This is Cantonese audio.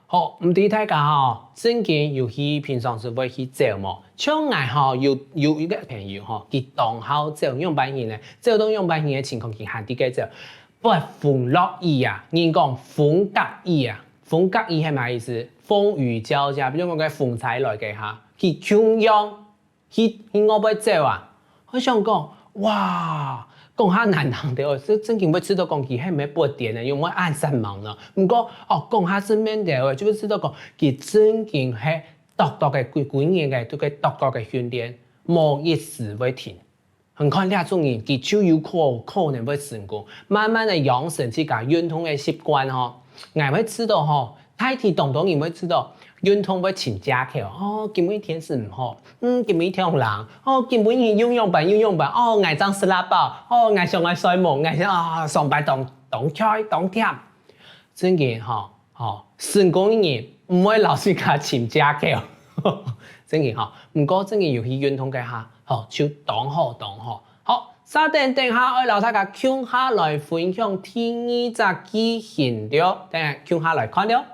好，唔知大家吼，最近有去平常時會去走無？像我吼有一個朋友吼，佢當好走2百年咧，走到200年嘅情況，佢行啲嘅走，不係風落雨啊，人講風夾雨啊，風夾雨係咩意思？風雨交加，比如講個風采來嘅嚇，佢窮樣，佢我要走啊，我想講，哇！講下難聽啲哦，真正要知道講佢係咩不點呢，用乜暗殺忙呢？唔過哦，講下正面啲，就會知道講佢真正係獨獨嘅幾年嘅都個獨獨嘅訓練，冇一時會停。很看呢種人，佢就有可能會成功，慢慢的養成自家運動嘅習慣吼。我會知道吼，太體動動你會知道。運動會請假期哦，今每天是唔好，今每天人哦，今每天用班，哦，愛張斯拉包，哦，愛上愛睡夢，愛啊上班當開當甜，真嘅成功嘅人唔會老是佢請假期，真嘅唔過真嘅遊戲運動嘅下，就當好，好，稍等下我老大家聽下來分享第二隻機型了，等下聽下來看了。